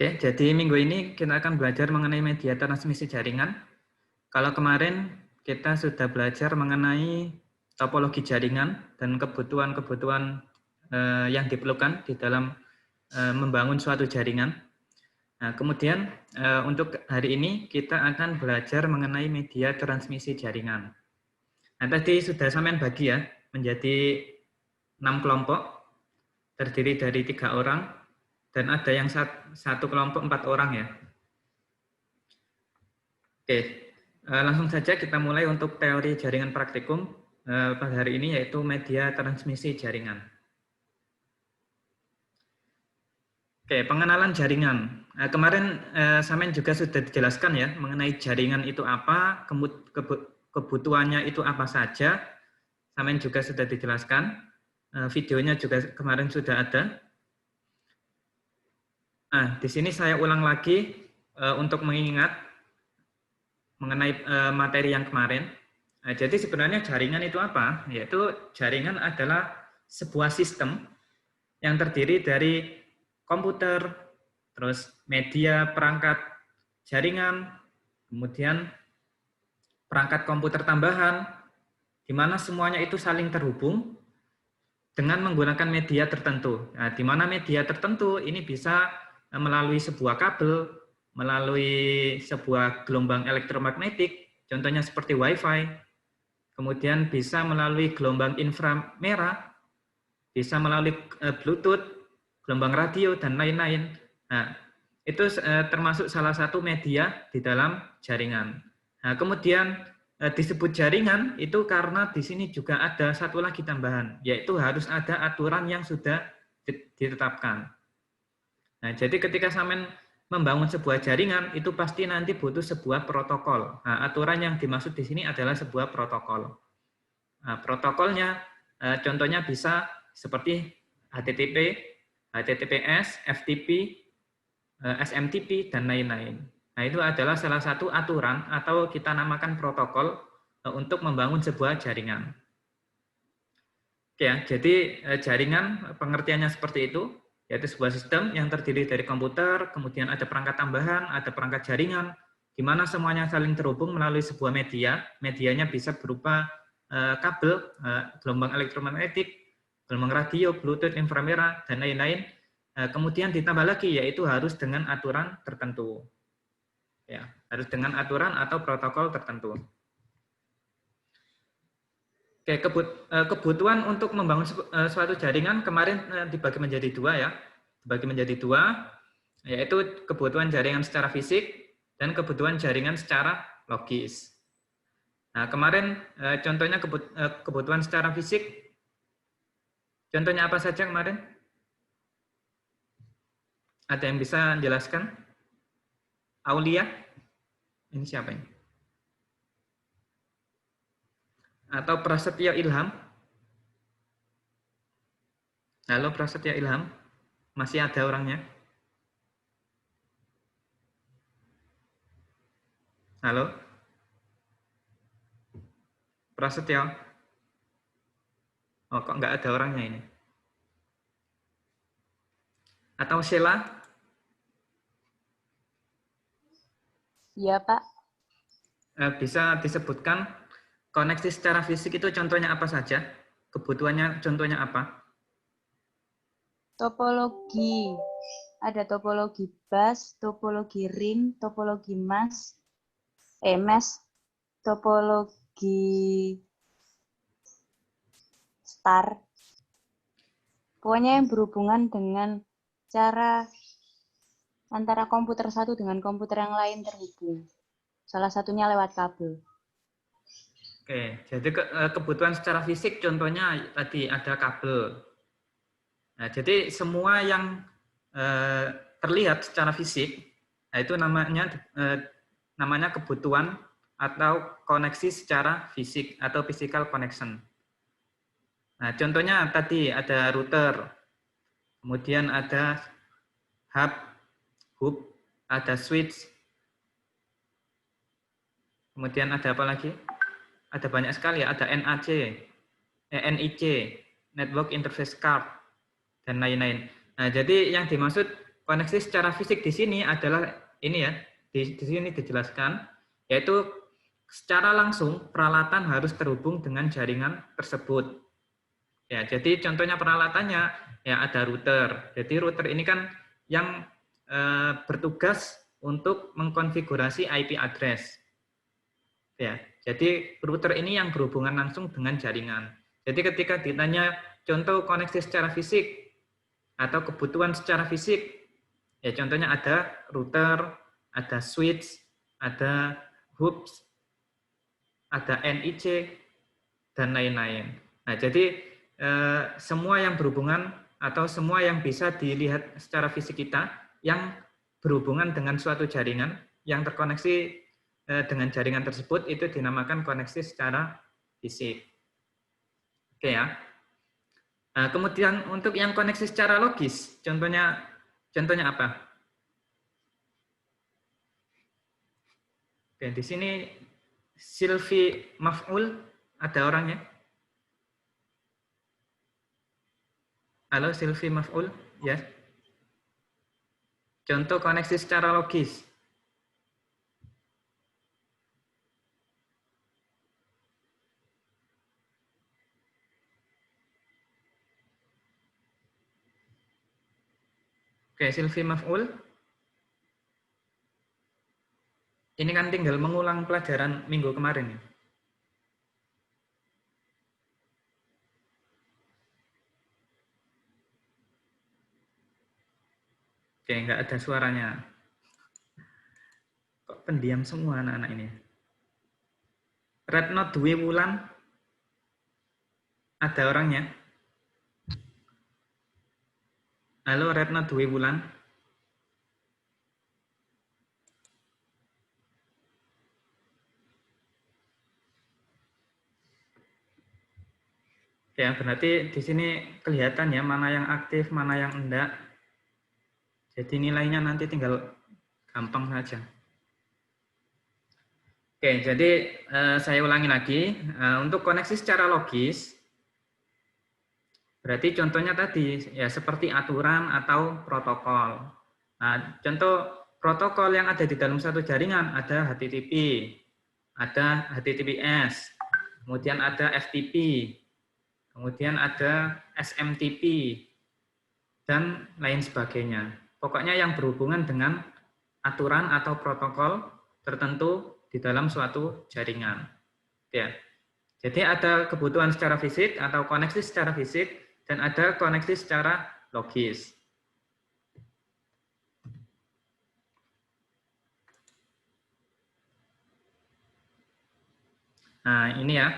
Oke, jadi minggu ini kita akan belajar mengenai media transmisi jaringan. Kalau kemarin kita sudah belajar mengenai topologi jaringan dan kebutuhan-kebutuhan yang diperlukan di dalam membangun suatu jaringan. Nah, kemudian untuk hari ini kita akan belajar mengenai media transmisi jaringan. Nah, tadi sudah sampean bagi ya menjadi 6 kelompok, terdiri dari 3 orang, dan ada yang satu kelompok 4 orang ya. Oke, langsung saja kita mulai untuk teori jaringan praktikum pada hari ini, yaitu media transmisi jaringan. Oke, pengenalan jaringan. Kemarin Samen juga sudah dijelaskan ya mengenai jaringan itu apa, kebutuhannya itu apa saja. Samen juga sudah dijelaskan. Videonya juga kemarin sudah ada. Nah, di sini saya ulang lagi untuk mengingat mengenai materi yang kemarin. Nah, jadi sebenarnya jaringan itu apa? Yaitu jaringan adalah sebuah sistem yang terdiri dari komputer, terus media perangkat jaringan, kemudian perangkat komputer tambahan, di mana semuanya itu saling terhubung dengan menggunakan media tertentu. Nah, di mana media tertentu ini bisa melalui sebuah kabel, melalui sebuah gelombang elektromagnetik, contohnya seperti Wi-Fi, kemudian bisa melalui gelombang inframerah, bisa melalui Bluetooth, gelombang radio, dan lain-lain. Nah, itu termasuk salah satu media di dalam jaringan. Nah, kemudian disebut jaringan itu karena di sini juga ada satu lagi tambahan, yaitu harus ada aturan yang sudah ditetapkan. Nah, jadi ketika Samen membangun sebuah jaringan, itu pasti nanti butuh sebuah protokol. Nah, aturan yang dimaksud di sini adalah sebuah protokol. Nah, protokolnya contohnya bisa seperti HTTP, HTTPS, FTP, SMTP, dan lain-lain. Nah, itu adalah salah satu aturan atau kita namakan protokol untuk membangun sebuah jaringan. Oke ya, jadi jaringan pengertiannya seperti itu, yaitu sebuah sistem yang terdiri dari komputer, kemudian ada perangkat tambahan, ada perangkat jaringan, di mana semuanya saling terhubung melalui sebuah media. Medianya bisa berupa kabel, gelombang elektromagnetik, gelombang radio, Bluetooth, inframerah, dan lain-lain. Kemudian ditambah lagi, yaitu harus dengan aturan tertentu. Ya, harus dengan aturan atau protokol tertentu. Oke, kebutuhan untuk membangun suatu jaringan kemarin dibagi menjadi dua ya. Dibagi menjadi dua, yaitu kebutuhan jaringan secara fisik dan kebutuhan jaringan secara logis. Nah, kemarin contohnya kebutuhan secara fisik, contohnya apa saja kemarin? Ada yang bisa menjelaskan? Aulia? Ini siapa ini? Atau Prasetyo Ilham? Halo Prasetyo Ilham? Masih ada orangnya? Halo? Prasetyo? Oh, kok nggak ada orangnya ini? Atau Sheila? Iya, Pak. Bisa disebutkan koneksi secara fisik itu contohnya apa saja? Kebutuhannya contohnya apa? Topologi. Ada topologi bus, topologi ring, topologi mesh, topologi star. Pokoknya yang berhubungan dengan cara antara komputer satu dengan komputer yang lain terhubung. Salah satunya lewat kabel. Oke, jadi kebutuhan secara fisik contohnya tadi ada kabel. Nah, jadi semua yang terlihat secara fisik, nah itu namanya kebutuhan atau koneksi secara fisik atau physical connection. Nah, contohnya tadi ada router, kemudian ada hub, ada switch, kemudian ada apa lagi? Ada banyak sekali, ada NIC, Network Interface Card, dan lain-lain. Nah, jadi yang dimaksud koneksi secara fisik di sini adalah ini ya, di sini dijelaskan, yaitu secara langsung peralatan harus terhubung dengan jaringan tersebut. Ya, jadi contohnya peralatannya ya ada router. Jadi router ini kan yang bertugas untuk mengkonfigurasi IP address. Ya, jadi router ini yang berhubungan langsung dengan jaringan. Jadi ketika ditanya contoh koneksi secara fisik atau kebutuhan secara fisik, ya contohnya ada router, ada switch, ada hubs, ada NIC, dan lain-lain. Nah, jadi semua yang berhubungan atau semua yang bisa dilihat secara fisik kita yang berhubungan dengan suatu jaringan yang terkoneksi dengan jaringan tersebut itu dinamakan koneksi secara fisik. Oke ya. Nah, kemudian untuk yang koneksi secara logis, contohnya apa? Oke, di sini Silvi Maf'ul, ada orangnya? Halo Silvi Maf'ul, ya. Contoh koneksi secara logis. Oke, Silvi Maf'ul. Ini kan tinggal mengulang pelajaran minggu kemarin. Oke, nggak ada suaranya. Kok pendiam semua anak-anak ini? Retno Dwi Wulan, ada orangnya? Halo Retno Dwi Wulan. Ya, berarti di sini kelihatan ya mana yang aktif, mana yang enggak. Jadi nilainya nanti tinggal gampang saja. Oke, jadi saya ulangi lagi. Untuk koneksi secara logis, berarti contohnya tadi ya seperti aturan atau protokol. Nah, contoh protokol yang ada di dalam satu jaringan ada HTTP, ada HTTPS, kemudian ada FTP, kemudian ada SMTP, dan lain sebagainya. Pokoknya yang berhubungan dengan aturan atau protokol tertentu di dalam suatu jaringan. Ya. Jadi ada kebutuhan secara fisik atau koneksi secara fisik dan ada koneksi secara logis. Nah, ini ya.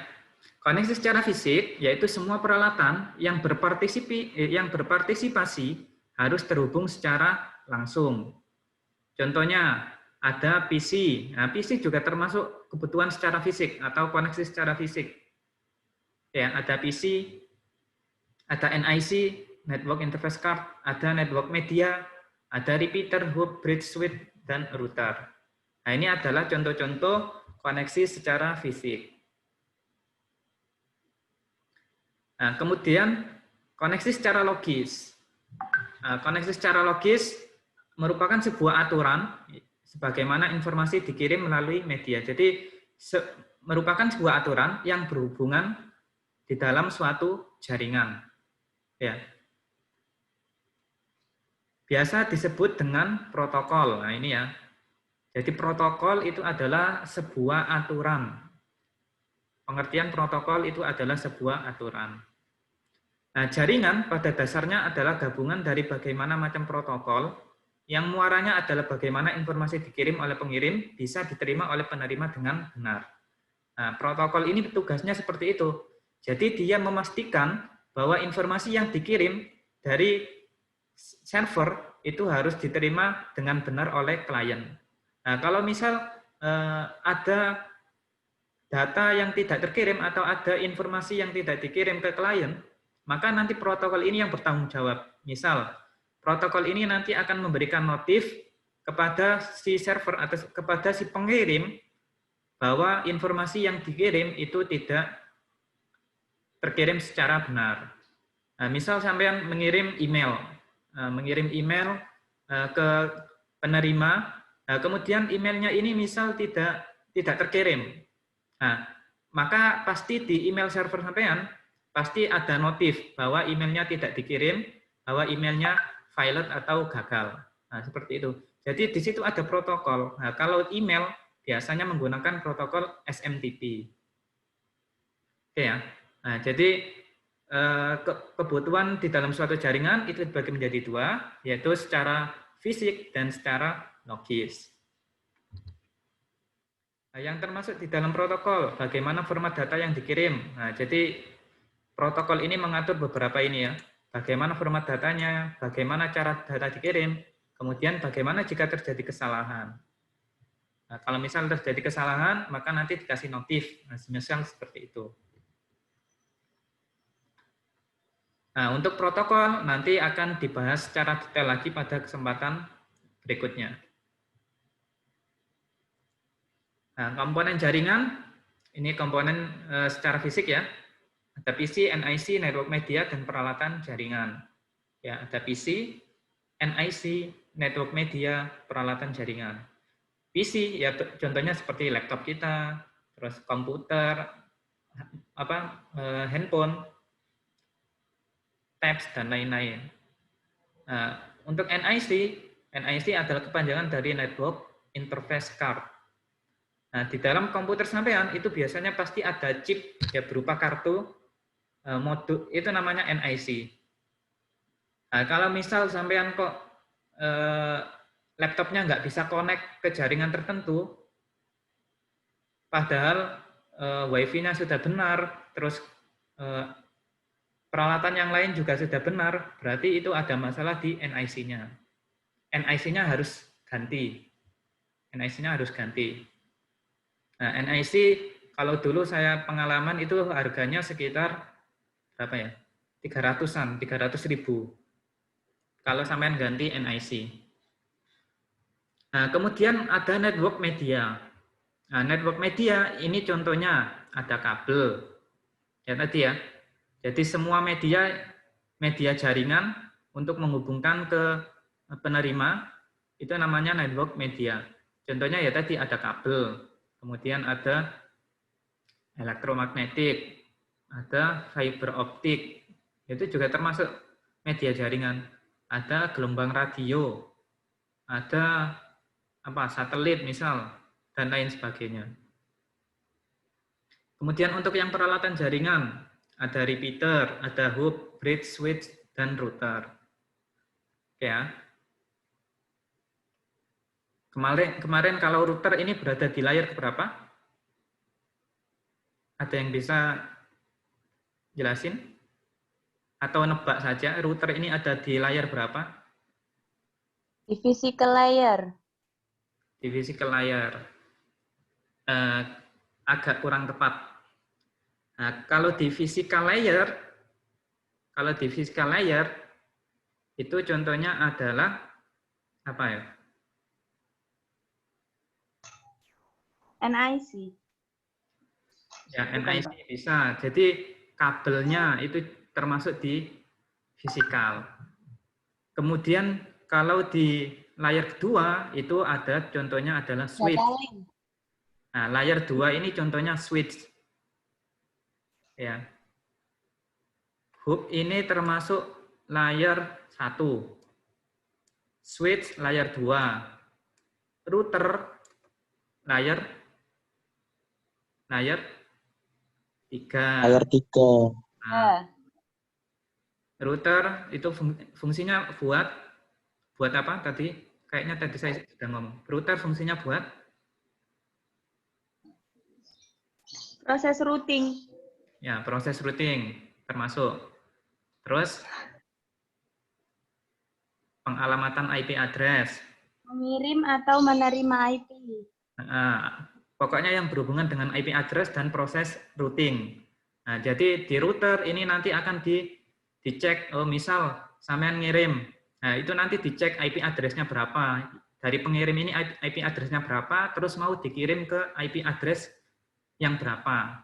Koneksi secara fisik yaitu semua peralatan yang berpartisipasi harus terhubung secara langsung. Contohnya ada PC. Nah, PC juga termasuk kebutuhan secara fisik atau koneksi secara fisik. Ya, ada PC, ada NIC, Network Interface Card, ada network media, ada repeater, hub, bridge, switch, dan router. Nah, ini adalah contoh-contoh koneksi secara fisik. Nah, kemudian koneksi secara logis. Nah, koneksi secara logis merupakan sebuah aturan sebagaimana informasi dikirim melalui media. Jadi merupakan sebuah aturan yang berhubungan di dalam suatu jaringan. Ya. Biasa disebut dengan protokol. Nah, ini ya. Jadi protokol itu adalah sebuah aturan. Pengertian protokol itu adalah sebuah aturan. Nah, jaringan pada dasarnya adalah gabungan dari bagaimana macam protokol yang muaranya adalah bagaimana informasi dikirim oleh pengirim bisa diterima oleh penerima dengan benar. Nah, protokol ini tugasnya seperti itu. Jadi dia memastikan bahwa informasi yang dikirim dari server itu harus diterima dengan benar oleh klien. Nah, kalau misal ada data yang tidak terkirim atau ada informasi yang tidak dikirim ke klien, maka nanti protokol ini yang bertanggung jawab. Misal, protokol ini nanti akan memberikan notif kepada si server atau kepada si pengirim bahwa informasi yang dikirim itu tidak terkirim secara benar. Nah, misal sampean mengirim email ke penerima. Nah, kemudian emailnya ini misal tidak terkirim. Nah, maka pasti di email server sampean pasti ada notif bahwa emailnya tidak dikirim, bahwa emailnya violet atau gagal. Nah, seperti itu. Jadi di situ ada protokol. Nah, kalau email biasanya menggunakan protokol SMTP. Oke ya. Nah, jadi kebutuhan di dalam suatu jaringan itu dibagi menjadi dua, yaitu secara fisik dan secara logis. Nah, yang termasuk di dalam protokol, bagaimana format data yang dikirim. Nah, jadi protokol ini mengatur beberapa ini ya. Bagaimana format datanya, bagaimana cara data dikirim, kemudian bagaimana jika terjadi kesalahan. Nah, kalau misal terjadi kesalahan, maka nanti dikasih notif. Nah, misal seperti itu. Nah, untuk protokol nanti akan dibahas secara detail lagi pada kesempatan berikutnya. Nah, komponen jaringan, ini komponen secara fisik ya. Ada PC, NIC, network media, dan peralatan jaringan. Ya, ada PC, NIC, network media, peralatan jaringan. PC ya contohnya seperti laptop kita, terus komputer, handphone, tabs dan lain-lain. Nah, untuk NIC adalah kepanjangan dari Network Interface Card. Nah, di dalam komputer sampean itu biasanya pasti ada chip ya berupa kartu modul, itu namanya NIC. Nah, kalau misal sampean kok laptopnya nggak bisa connect ke jaringan tertentu, padahal wifi-nya sudah benar, terus peralatan yang lain juga sudah benar, berarti itu ada masalah di NIC-nya. NIC-nya harus ganti. NIC-nya harus ganti. Nah, NIC kalau dulu saya pengalaman itu harganya sekitar berapa ya? 300-an, 300.000. Kalau sampean ganti NIC. Nah, kemudian ada network media. Nah, network media ini contohnya ada kabel. Ya tadi ya. Jadi semua media jaringan untuk menghubungkan ke penerima itu namanya network media. Contohnya ya tadi ada kabel, kemudian ada elektromagnetik, ada fiber optik, itu juga termasuk media jaringan. Ada gelombang radio, ada satelit misal, dan lain sebagainya. Kemudian untuk yang peralatan jaringan, ada repeater, ada hub, bridge, switch, dan router. Oke ya. Kemarin kalau router ini berada di layar keberapa? Ada yang bisa jelasin? Atau nebak saja, router ini ada di layar berapa? Di physical layer. Di physical layer. Agak kurang tepat. Nah, kalau di physical layer, itu contohnya adalah apa ya? NIC. Ya, NIC bisa. Jadi kabelnya itu termasuk di fisikal. Kemudian kalau di layar kedua itu ada contohnya adalah switch. Nah, layar 2 ini contohnya switch. Ya. Hub ini termasuk layar 1. Switch layar 2. Router layar 3. Layar 3. Nah, router itu fungsinya buat apa tadi? Kayaknya tadi saya sudah ngomong. Router fungsinya buat proses routing. Ya, proses routing termasuk. Terus pengalamatan IP address. Mengirim atau menerima IP. Nah, pokoknya yang berhubungan dengan IP address dan proses routing. Nah, jadi di router ini nanti akan dicek, misal sampean ngirim. Nah, itu nanti dicek IP address-nya berapa. Dari pengirim ini IP address-nya berapa, terus mau dikirim ke IP address yang berapa.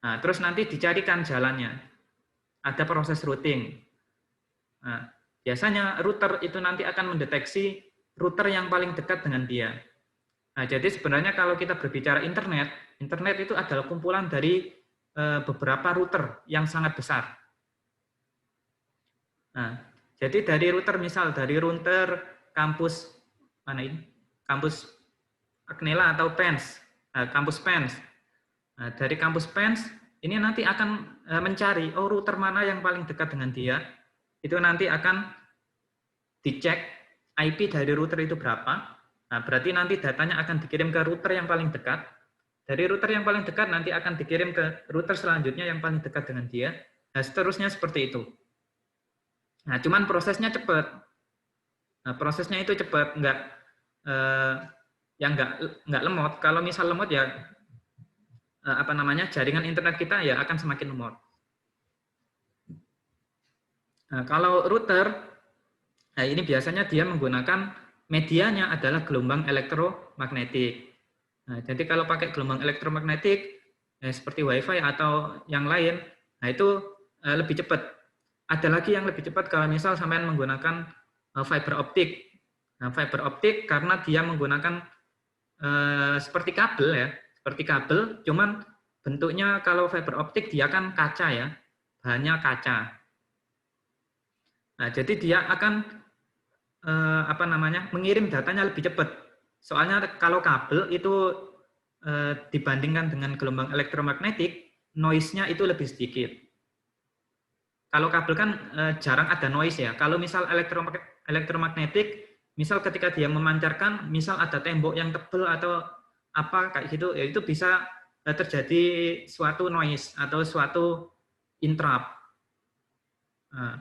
Nah, terus nanti dicarikan jalannya. Ada proses routing. Nah, biasanya router itu nanti akan mendeteksi router yang paling dekat dengan dia. Nah, jadi sebenarnya kalau kita berbicara internet, internet itu adalah kumpulan dari beberapa router yang sangat besar. Nah, jadi dari router, misal dari router kampus mana ini? Kampus Acnela atau Pens, kampus Pens. Nah, dari kampus Pens ini nanti akan mencari router mana yang paling dekat dengan dia. Itu nanti akan dicek IP dari router itu berapa. Nah, berarti nanti datanya akan dikirim ke router yang paling dekat. Dari router yang paling dekat nanti akan dikirim ke router selanjutnya yang paling dekat dengan dia. Nah, seterusnya seperti itu. Nah, cuman prosesnya cepat. Nah, prosesnya itu cepat, nggak lemot. Kalau misal lemot ya jaringan internet kita ya akan semakin lemot. Nah, kalau router, nah ini biasanya dia menggunakan medianya adalah gelombang elektromagnetik. Nah, jadi kalau pakai gelombang elektromagnetik seperti WiFi atau yang lain, nah itu lebih cepat. Ada lagi yang lebih cepat kalau misal sampean menggunakan fiber optik. Nah, fiber optik karena dia menggunakan seperti kabel ya, seperti kabel, cuman bentuknya kalau fiber optik dia kan kaca ya, bahannya kaca. Nah, jadi dia akan mengirim datanya lebih cepat. Soalnya kalau kabel itu dibandingkan dengan gelombang elektromagnetik, noise-nya itu lebih sedikit. Kalau kabel kan jarang ada noise ya. Kalau misal elektromagnetik, misal ketika dia memancarkan, misal ada tembok yang tebal atau apa kayak gitu, ya itu bisa terjadi suatu noise atau suatu interrupt. Nah,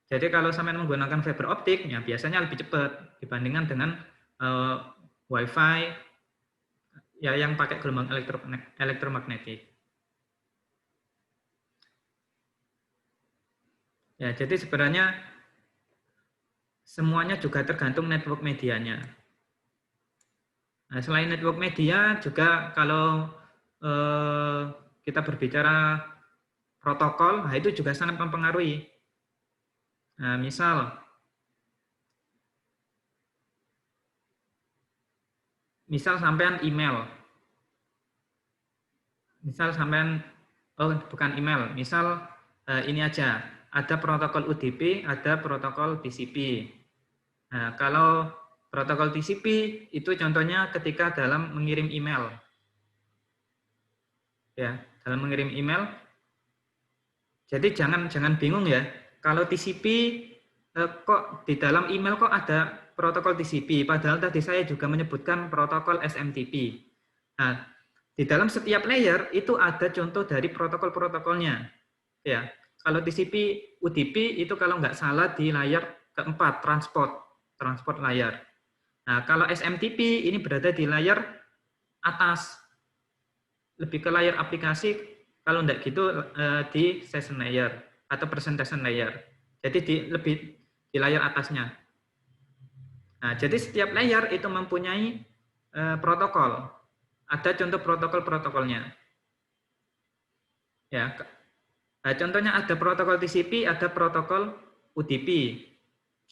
jadi kalau sampai menggunakan fiber optik, ya biasanya lebih cepat dibandingkan dengan WiFi ya yang pakai gelombang elektromagnetik. Ya, jadi sebenarnya semuanya juga tergantung network medianya. Nah, selain network media, juga kalau kita berbicara protokol, nah itu juga sangat mempengaruhi. Nah, misal sampean email. Misal sampean, bukan email, misal ini aja, ada protokol UDP, ada protokol TCP. Nah, kalau protokol TCP itu contohnya ketika dalam mengirim email. Ya, dalam mengirim email. Jadi jangan bingung ya. Kalau TCP kok di dalam email kok ada protokol TCP, padahal tadi saya juga menyebutkan protokol SMTP. Nah, di dalam setiap layer itu ada contoh dari protokol-protokolnya. Ya, kalau TCP UDP itu kalau nggak salah di layar keempat, transport layar. Nah, kalau SMTP ini berada di layar atas, lebih ke layar aplikasi, kalau enggak gitu di session layer atau presentation layer. Jadi lebih di layar atasnya. Nah, jadi setiap layer itu mempunyai protokol. Ada contoh protokol-protokolnya. Ya, nah, contohnya ada protokol TCP, ada protokol UDP.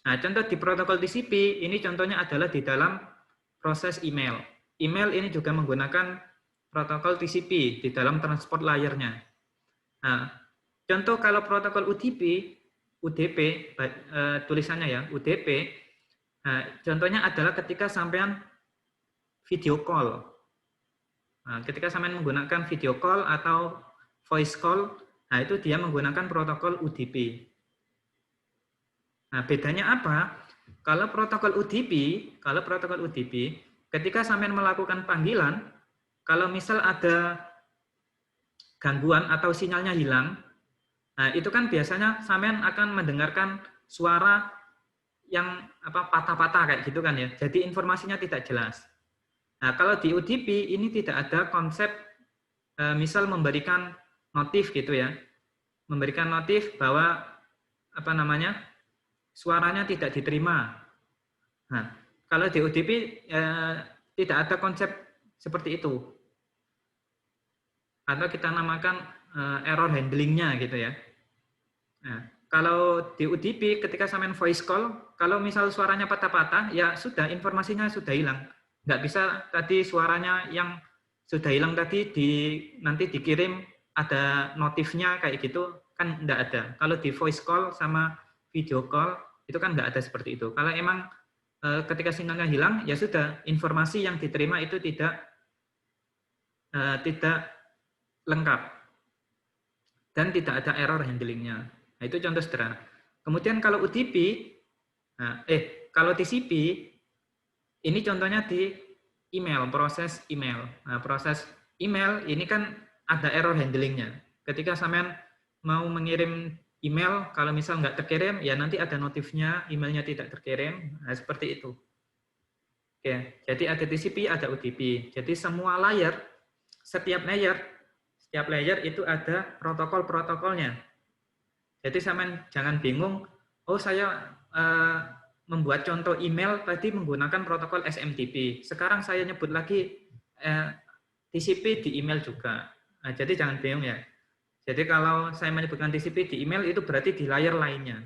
Nah, contoh di protokol TCP ini contohnya adalah di dalam proses email. Email ini juga menggunakan protokol TCP di dalam transport layernya. Nah, contoh kalau protokol UDP, tulisannya ya, UDP, nah, contohnya adalah ketika sampean video call. Nah, ketika sampean menggunakan video call atau voice call, nah itu dia menggunakan protokol UDP. Nah, bedanya apa? Kalau protokol UDP, ketika sampean melakukan panggilan, kalau misal ada gangguan atau sinyalnya hilang, nah itu kan biasanya sampean akan mendengarkan suara yang patah-patah kayak gitu kan ya. Jadi informasinya tidak jelas. Nah, kalau di UDP ini tidak ada konsep misal memberikan notif gitu ya. Memberikan notif bahwa suaranya tidak diterima. Nah, kalau di UDP tidak ada konsep seperti itu. Atau kita namakan error handlingnya gitu ya. Nah, kalau di UDP ketika sampean voice call, kalau misal suaranya patah-patah, ya sudah informasinya sudah hilang. Nggak bisa tadi suaranya yang sudah hilang tadi nanti dikirim ada notifnya kayak gitu, kan nggak ada. Kalau di voice call sama video call itu kan nggak ada seperti itu. Kalau emang ketika sinyalnya hilang, ya sudah informasi yang diterima itu tidak lengkap dan tidak ada error handlingnya. Nah, itu contoh sederhana. Kemudian kalau UDP, kalau TCP, ini contohnya di email, proses email. Nah, proses email ini kan ada error handlingnya. Ketika sampean mau mengirim email, kalau misal nggak terkirim, ya nanti ada notifnya, emailnya tidak terkirim. Nah, seperti itu. Oke, jadi ada TCP, ada UDP. Jadi semua layer, setiap layer itu ada protokol-protokolnya. Jadi sampean jangan bingung, oh saya membuat contoh email tadi menggunakan protokol SMTP. Sekarang saya nyebut lagi TCP di email juga. Nah, jadi jangan bingung ya. Jadi kalau saya menyebutkan TCP di email itu berarti di layer lainnya.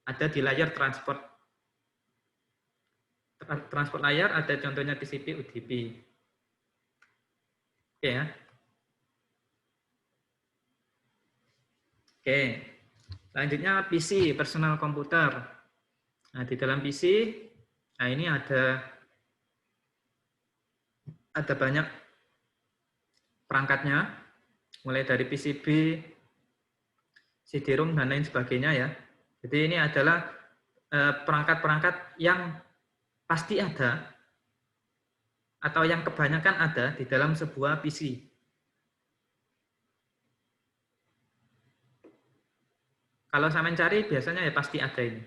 Ada di layer transport layer, ada contohnya TCP, UDP. Oke ya. Oke. Selanjutnya PC, personal komputer. Nah, di dalam PC, nah ini ada banyak perangkatnya, mulai dari PCB, CD-ROM, dan lain sebagainya ya. Jadi ini adalah perangkat-perangkat yang pasti ada, atau yang kebanyakan ada di dalam sebuah PC. Kalau saya mencari, biasanya ya pasti ada ini.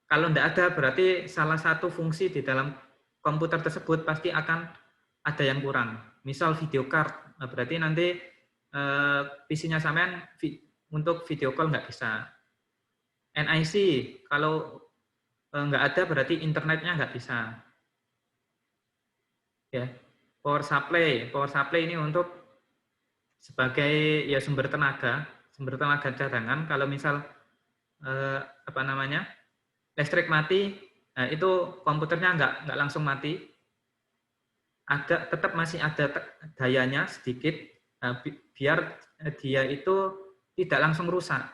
Kalau tidak ada, berarti salah satu fungsi di dalam komputer tersebut pasti akan ada yang kurang. Misal video card, berarti nanti PC-nya sampean untuk video call nggak bisa. NIC, kalau nggak ada berarti internetnya nggak bisa. Ya, power supply ini untuk sebagai ya sumber tenaga cadangan. Kalau misal listrik mati, nah itu komputernya nggak langsung mati, tetap masih ada dayanya sedikit, biar dia itu tidak langsung rusak.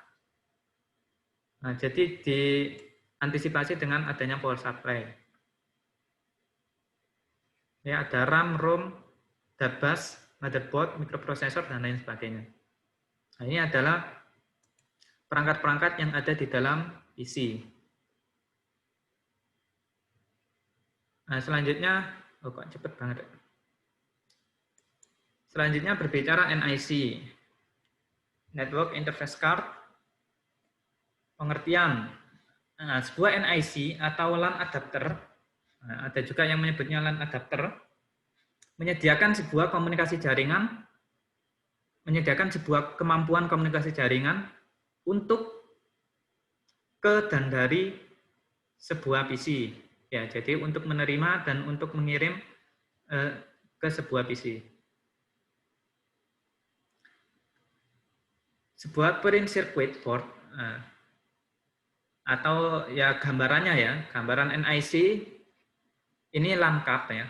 Nah, jadi diantisipasi dengan adanya power supply. Ya, ada RAM, ROM, bus, motherboard, microprocessor, dan lain sebagainya. Nah, ini adalah perangkat-perangkat yang ada di dalam PC. Nah, selanjutnya, oh kok cepet banget. Selanjutnya berbicara NIC, Network Interface Card. Pengertian, nah, sebuah NIC atau LAN adapter, nah, ada juga yang menyebutnya LAN adapter, menyediakan sebuah komunikasi jaringan, menyediakan sebuah kemampuan komunikasi jaringan untuk ke dan dari sebuah PC. Ya, jadi untuk menerima dan untuk mengirim ke sebuah PC. Sebuah print circuit board atau ya gambarannya ya, gambaran NIC ini LAN card ya.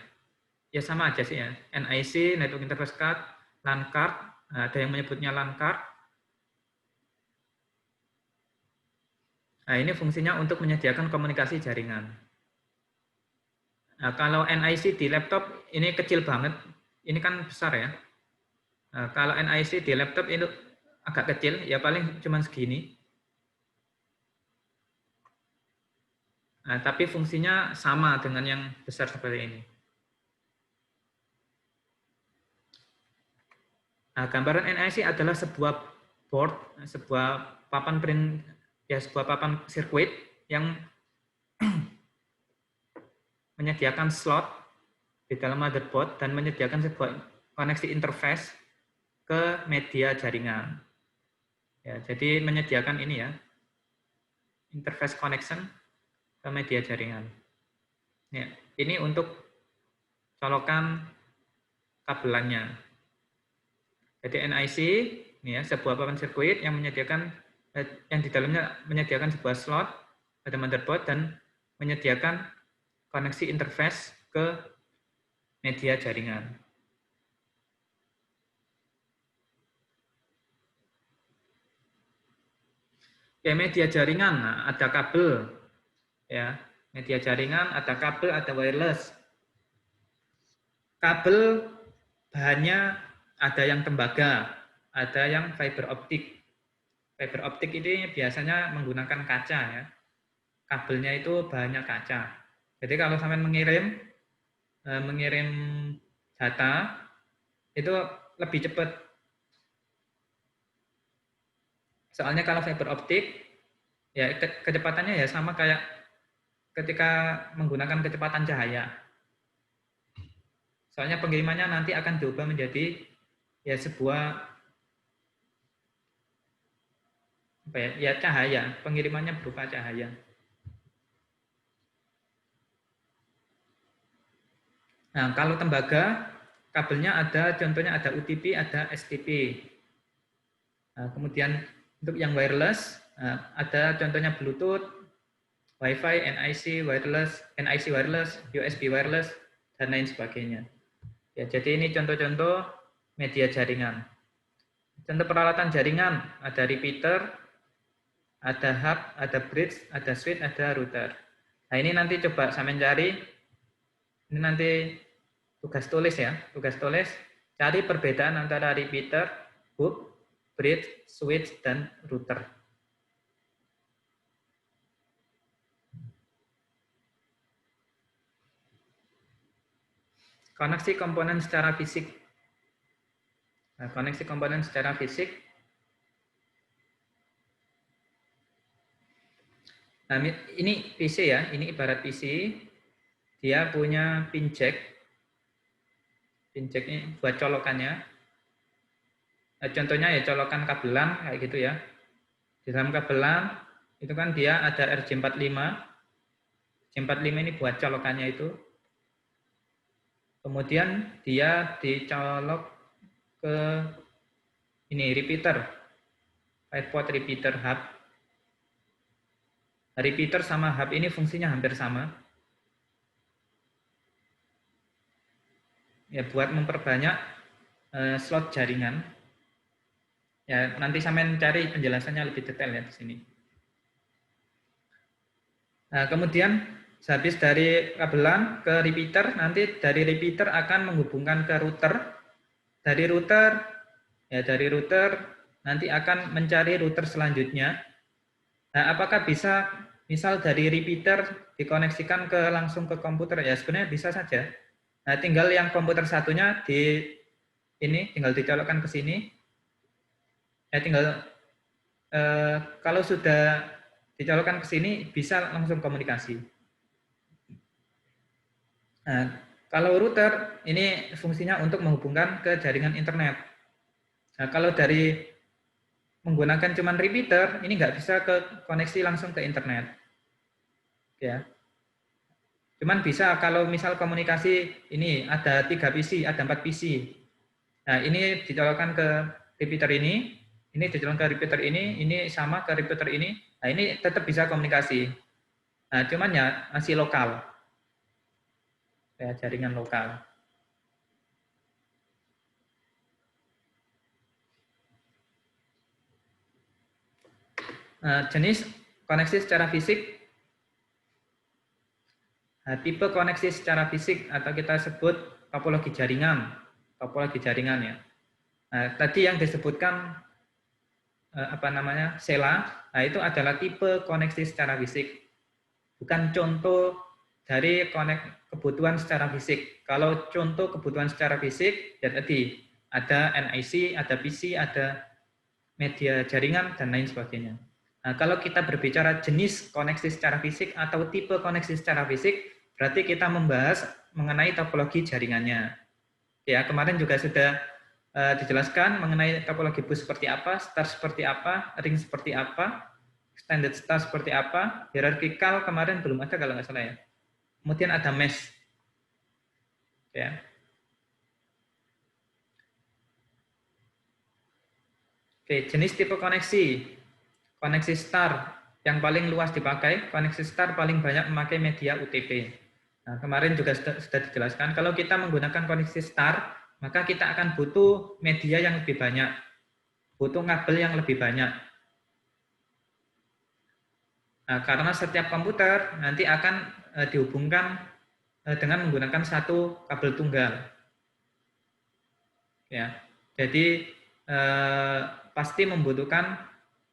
Ya sama aja sih ya. NIC, Network Interface Card, LAN card, ada yang menyebutnya LAN card. Nah, ini fungsinya untuk menyediakan komunikasi jaringan. Nah, kalau NIC di laptop ini kecil banget, ini kan besar ya. Nah, kalau NIC di laptop itu agak kecil, ya paling cuma segini. Nah, tapi fungsinya sama dengan yang besar seperti ini. Nah, gambaran NIC adalah sebuah board, sebuah papan print, ya sebuah papan sirkuit yang menyediakan slot di dalam motherboard dan menyediakan sebuah koneksi interface ke media jaringan. Ya, jadi menyediakan ini ya, interface connection ke media jaringan. Ya, ini untuk colokan kabelannya. Jadi NIC Ini ya, sebuah papan sirkuit yang menyediakan yang di dalamnya menyediakan sebuah slot pada motherboard dan menyediakan koneksi interface ke media jaringan. Oke, media jaringan, nah, ada kabel, ya, media jaringan, ada kabel, ada wireless. Kabel bahannya ada yang tembaga, ada yang fiber optik. Fiber optik ini biasanya menggunakan kaca ya. Kabelnya itu bahannya kaca. Jadi kalau sampai mengirim data itu lebih cepat. Soalnya kalau fiber optik ya kecepatannya ya sama kayak ketika menggunakan kecepatan cahaya. Soalnya pengirimannya nanti akan diubah menjadi ya sebuah apa ya cahaya, pengirimannya berupa cahaya. Nah, kalau tembaga kabelnya ada contohnya ada UTP, ada STP. Nah, kemudian untuk yang wireless ada contohnya Bluetooth, Wi-Fi, NIC wireless, USB wireless dan lain sebagainya. Ya, jadi ini contoh-contoh media jaringan. Contoh peralatan jaringan, ada repeater, ada hub, ada bridge, ada switch, ada router. Nah, ini nanti coba saya mencari, ini nanti tugas tulis ya, tugas tulis, cari perbedaan antara repeater, hub, bridge, switch, dan router. Koneksi komponen secara fisik. Nah, koneksi komponen secara fisik. Nah, ini PC ya, ini ibarat PC. Dia punya pin jack. Pin jack ini buat colokannya. Nah, contohnya ya colokan kabelan kayak gitu ya. Di dalam kabelan itu kan dia ada RJ45. RJ45 ini buat colokannya itu. Kemudian dia dicolok ke ini repeater. 5 port repeater hub. Repeater sama hub ini fungsinya hampir sama. Ya buat memperbanyak slot jaringan. Ya nanti saya mencari penjelasannya lebih detail ya di sini. Nah, kemudian habis dari kabelan ke repeater, nanti dari repeater akan menghubungkan ke router. Dari router nanti akan mencari router selanjutnya. Nah, apakah bisa misal dari repeater dikoneksikan langsung ke komputer? Ya sebenarnya bisa saja. Nah, tinggal yang komputer satunya tinggal dicolokkan ke sini. Ya tinggal kalau sudah dicolokkan ke sini bisa langsung komunikasi. Nah, kalau router ini fungsinya untuk menghubungkan ke jaringan internet. Nah, kalau dari menggunakan cuman repeater ini nggak bisa ke koneksi langsung ke internet. Ya. Cuman bisa kalau misal komunikasi ini ada 3 PC, ada 4 PC. Nah, ini dicolokkan ke repeater ini dicolokkan ke repeater ini sama ke repeater ini. Nah, ini tetap bisa komunikasi. Nah, cuman ya masih lokal. Ya, jaringan lokal. Nah, jenis koneksi secara fisik. Nah, tipe koneksi secara fisik atau kita sebut topologi jaringan. Topologi jaringan ya. Nah, tadi yang disebutkan SELA, nah itu adalah tipe koneksi secara fisik. Bukan contoh dari kebutuhan secara fisik. Kalau contoh kebutuhan secara fisik, ya tadi ada NIC, ada PC, ada media jaringan, dan lain sebagainya. Nah, kalau kita berbicara jenis koneksi secara fisik atau tipe koneksi secara fisik, berarti kita membahas mengenai topologi jaringannya. Ya, kemarin juga sudah dijelaskan mengenai topologi bus seperti apa, star seperti apa, ring seperti apa, extended star seperti apa, hierarchical kemarin belum ada kalau nggak salah ya. Kemudian ada mesh. Ya. Oke, jenis tipe koneksi. Koneksi star yang paling luas dipakai, koneksi star paling banyak memakai media UTP. Nah, kemarin juga sudah dijelaskan, kalau kita menggunakan koneksi star, maka kita akan butuh media yang lebih banyak, butuh kabel yang lebih banyak. Nah, karena setiap komputer nanti akan dihubungkan dengan menggunakan satu kabel tunggal. Ya, jadi pasti membutuhkan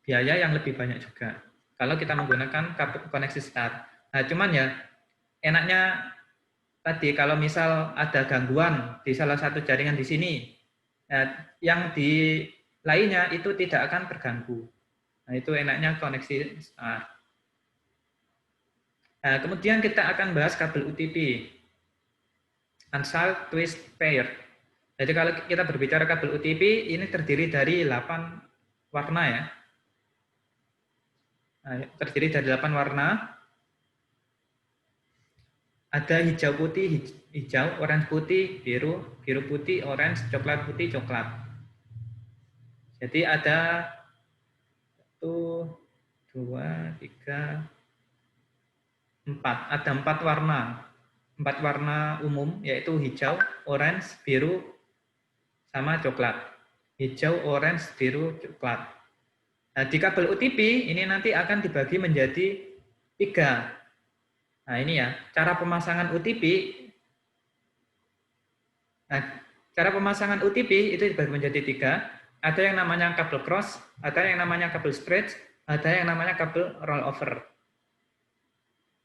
biaya yang lebih banyak juga kalau kita menggunakan kabel koneksi star. Nah, cuman ya enaknya tadi kalau misal ada gangguan di salah satu jaringan di sini, yang di lainnya itu tidak akan terganggu. Nah, itu enaknya koneksi star. Nah, kemudian kita akan bahas kabel UTP, Unsalt Twist Pair. Jadi kalau kita berbicara kabel UTP, ini terdiri dari 8 warna ya. Nah, terdiri dari 8 warna. Ada hijau putih, hijau, orange putih, biru, biru putih, orange, coklat putih, coklat. Jadi ada 1, 2, 3, 4. Ada 4 warna. 4 warna umum, yaitu hijau, orange, biru, sama coklat. Hijau, orange, biru, coklat. Nah, di kabel UTP ini nanti akan dibagi menjadi 3. Nah, ini ya, cara pemasangan UTP. Nah, cara pemasangan UTP itu dibagi menjadi 3. Ada yang namanya kabel cross, ada yang namanya kabel stretch, ada yang namanya kabel rollover.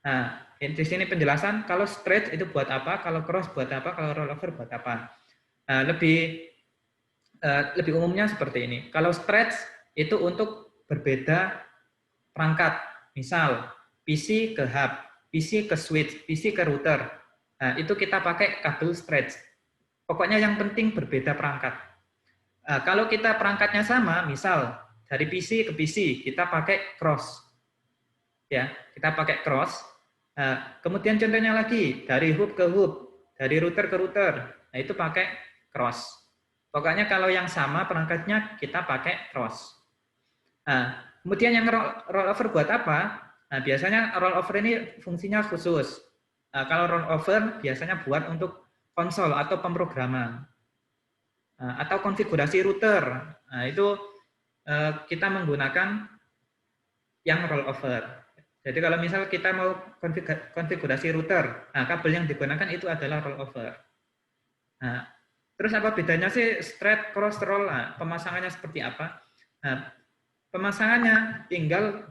Nah, di sini penjelasan kalau stretch itu buat apa, kalau cross buat apa, kalau rollover buat apa. Nah, lebih umumnya seperti ini. Kalau stretch itu untuk berbeda perangkat, misal PC ke hub, PC ke switch, PC ke router. Nah, itu kita pakai kabel stretch. Pokoknya yang penting berbeda perangkat. Nah, kalau kita perangkatnya sama, misal dari PC ke PC, kita pakai cross. Ya, kita pakai cross. Nah, kemudian contohnya lagi, dari hub ke hub, dari router ke router. Nah, itu pakai cross. Pokoknya kalau yang sama perangkatnya kita pakai cross. Nah, kemudian yang rollover buat apa? Nah, biasanya rollover ini fungsinya khusus. Nah, kalau rollover biasanya buat untuk konsol atau pemrograman. Nah, atau konfigurasi router. Nah, itu kita menggunakan yang rollover. Jadi kalau misal kita mau konfigurasi router, nah kabel yang digunakan itu adalah rollover. Nah, terus apa bedanya sih straight, cross, roll? Nah, pemasangannya seperti apa? Nah, pemasangannya tinggal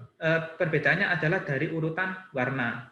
perbedaannya adalah dari urutan warna.